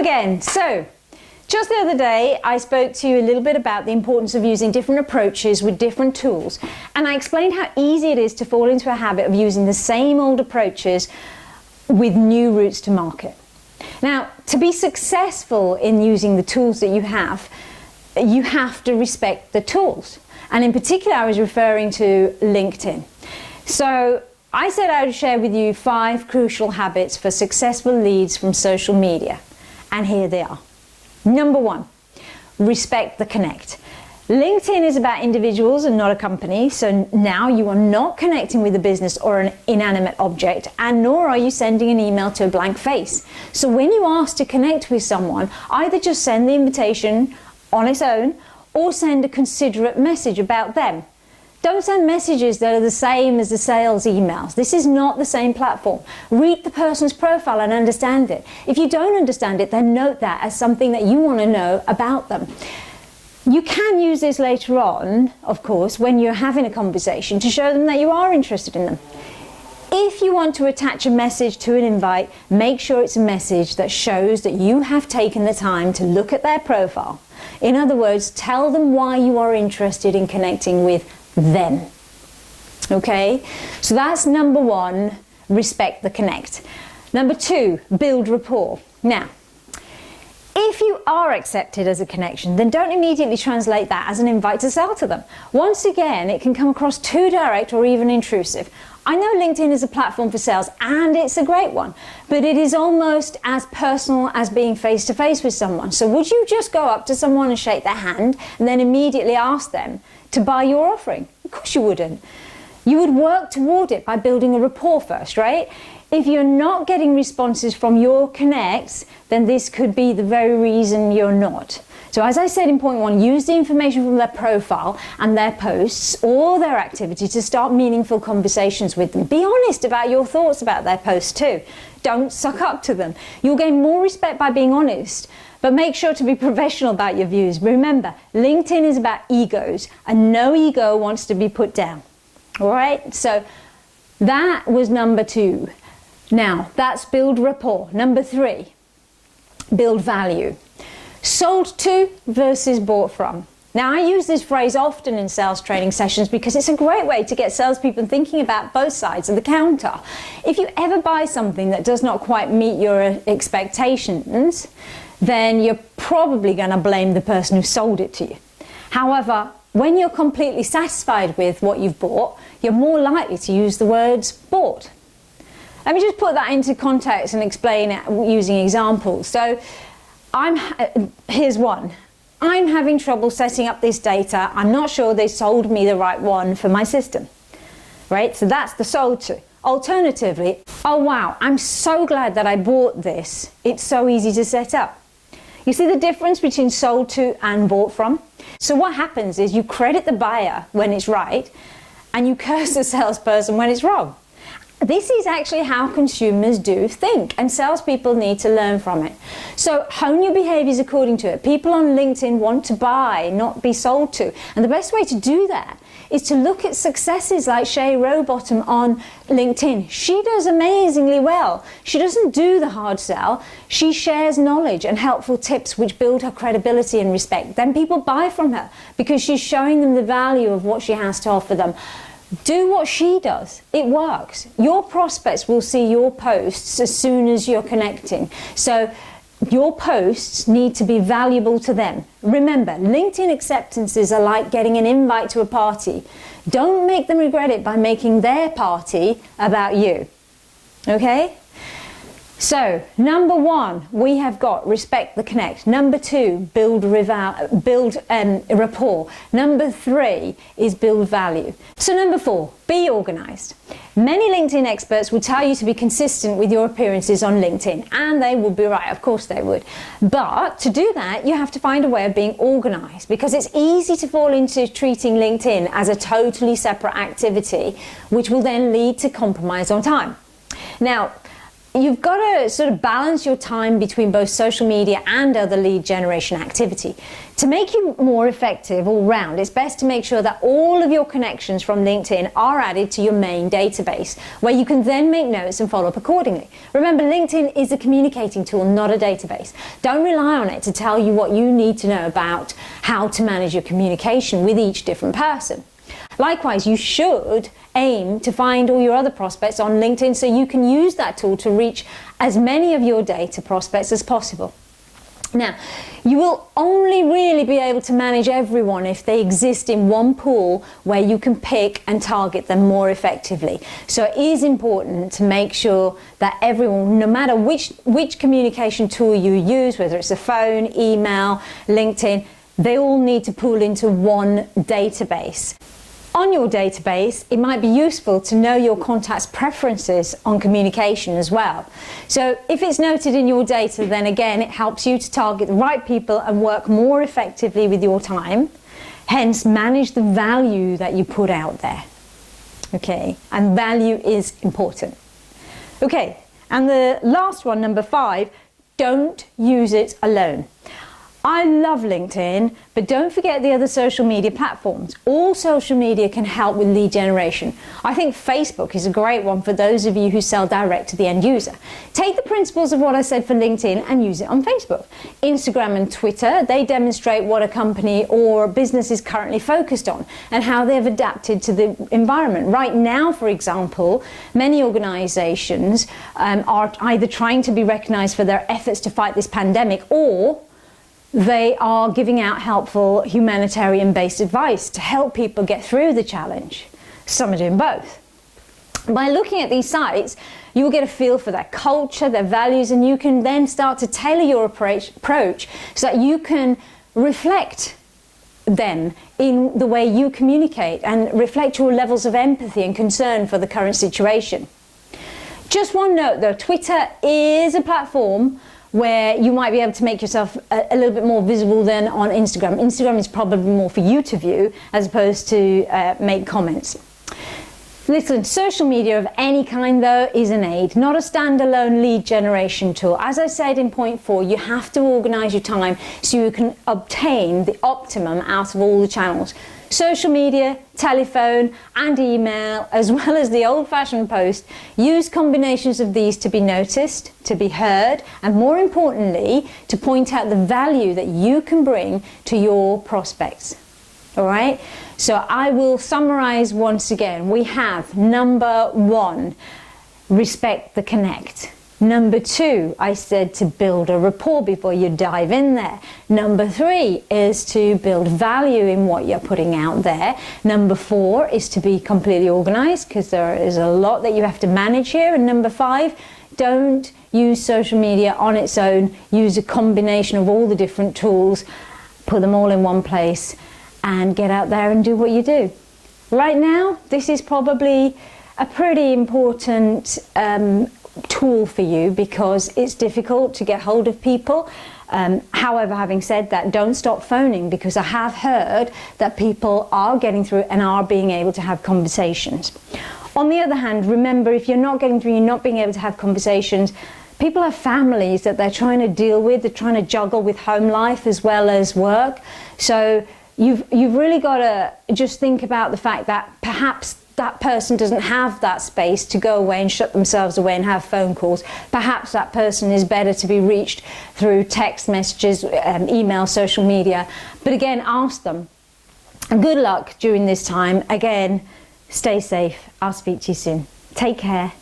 again. So, just the other day, I spoke to you a little bit about the importance of using different approaches with different tools, and I explained how easy it is to fall into a habit of using the same old approaches with new routes to market. Now, to be successful in using the tools that you have to respect the tools. And in particular, I was referring to LinkedIn. So I said I would share with you 5 crucial habits for successful leads from social media. And here they are. Number 1, respect the connect. LinkedIn is about individuals and not a company, so now you are not connecting with a business or an inanimate object, and nor are you sending an email to a blank face. So when you ask to connect with someone, either just send the invitation on its own or send a considerate message about them. Don't send messages that are the same as the sales emails. This is not the same platform. Read the person's profile and understand it. If you don't understand it, then note that as something that you want to know about them. You can use this later on, of course, when you're having a conversation to show them that you are interested in them. If you want to attach a message to an invite, make sure it's a message that shows that you have taken the time to look at their profile. In other words, tell them why you are interested in connecting with them. Okay, so that's number 1, respect the connect. Number 2, build rapport. Now, if you are accepted as a connection, then don't immediately translate that as an invite to sell to them. Once again, it can come across too direct or even intrusive. I know LinkedIn is a platform for sales, and it's a great one, but it is almost as personal as being face-to-face with someone. So would you just go up to someone and shake their hand and then immediately ask them to buy your offering? Of course you wouldn't. You would work toward it by building a rapport first, right? If you're not getting responses from your connects, then this could be the very reason you're not. So as I said in point 1, use the information from their profile and their posts or their activity to start meaningful conversations with them. Be honest about your thoughts about their posts too. Don't suck up to them. You'll gain more respect by being honest, but make sure to be professional about your views. Remember, LinkedIn is about egos, and no ego wants to be put down. All right, so that was number 2. Now, that's build rapport. Number 3, build value. Sold to versus bought from. Now, I use this phrase often in sales training sessions because it's a great way to get salespeople thinking about both sides of the counter. If you ever buy something that does not quite meet your expectations, then you're probably going to blame the person who sold it to you. However, when you're completely satisfied with what you've bought, you're more likely to use the words bought. Let me just put that into context and explain it using examples. So, here's one. I'm having trouble setting up this data. I'm not sure they sold me the right one for my system. Right? So that's the sold to. Alternatively, oh wow, I'm so glad that I bought this. It's so easy to set up. You see the difference between sold to and bought from? So what happens is you credit the buyer when it's right and you curse the salesperson when it's wrong. This is actually how consumers do think, and salespeople need to learn from it. So hone your behaviors according to it. People on LinkedIn want to buy, not be sold to. And the best way to do that is to look at successes like Shay Rowbottom on LinkedIn. She does amazingly well. She doesn't do the hard sell. She shares knowledge and helpful tips which build her credibility and respect. Then people buy from her because she's showing them the value of what she has to offer them. Do what she does. It works. Your prospects will see your posts as soon as you're connecting. So your posts need to be valuable to them. Remember, LinkedIn acceptances are like getting an invite to a party. Don't make them regret it by making their party about you. Okay? So, number 1, we have got respect the connect. Number 2, build rapport. Number 3 is build value. So number 4, be organized. Many LinkedIn experts would tell you to be consistent with your appearances on LinkedIn, and they would be right, of course they would. But to do that, you have to find a way of being organized, because it's easy to fall into treating LinkedIn as a totally separate activity, which will then lead to compromise on time. Now, you've got to sort of balance your time between both social media and other lead generation activity. To make you more effective all round, it's best to make sure that all of your connections from LinkedIn are added to your main database, where you can then make notes and follow up accordingly. Remember, LinkedIn is a communicating tool, not a database. Don't rely on it to tell you what you need to know about how to manage your communication with each different person. Likewise, you should aim to find all your other prospects on LinkedIn so you can use that tool to reach as many of your data prospects as possible. Now, you will only really be able to manage everyone if they exist in one pool where you can pick and target them more effectively. So it is important to make sure that everyone, no matter which communication tool you use, whether it's a phone, email, LinkedIn, they all need to pool into one database. On your database, it might be useful to know your contacts' preferences on communication as well. So if it's noted in your data, then again, it helps you to target the right people and work more effectively with your time, hence manage the value that you put out there. Okay, and value is important. Okay, and the last one, number 5, don't use it alone. I love LinkedIn, but don't forget the other social media platforms. All social media can help with lead generation. I think Facebook is a great one for those of you who sell direct to the end user. Take the principles of what I said for LinkedIn and use it on Facebook. Instagram and Twitter, they demonstrate what a company or a business is currently focused on and how they have adapted to the environment. Right now, for example, many organizations are either trying to be recognized for their efforts to fight this pandemic, or they are giving out helpful humanitarian-based advice to help people get through the challenge. Some are doing both. By looking at these sites, you will get a feel for their culture, their values, and you can then start to tailor your approach so that you can reflect them in the way you communicate and reflect your levels of empathy and concern for the current situation. Just one note though, Twitter is a platform where you might be able to make yourself a little bit more visible than on Instagram. Instagram is probably more for you to view as opposed to make comments. Listen, social media of any kind though is an aid, not a standalone lead generation tool. As I said in point 4, you have to organise your time so you can obtain the optimum out of all the channels. Social media, telephone and email, as well as the old-fashioned post, use combinations of these to be noticed, to be heard, and more importantly, to point out the value that you can bring to your prospects. All right? So I will summarize once again. We have number 1, respect the connect. Number 2, I said to build a rapport before you dive in there. Number 3 is to build value in what you're putting out there. Number 4 is to be completely organized, because there is a lot that you have to manage here. And number 5, don't use social media on its own. Use a combination of all the different tools, put them all in one place, and get out there and do what you do. Right now, this is probably a pretty important tool for you because it's difficult to get hold of people. However, having said that, don't stop phoning, because I have heard that people are getting through and are being able to have conversations. On the other hand, remember, if you're not getting through, you're not being able to have conversations, people have families that they're trying to deal with, they're trying to juggle with home life as well as work. So you've really got to just think about the fact that perhaps that person doesn't have that space to go away and shut themselves away and have phone calls. Perhaps that person is better to be reached through text messages, email, social media. But again, ask them. And good luck during this time. Again, stay safe. I'll speak to you soon. Take care.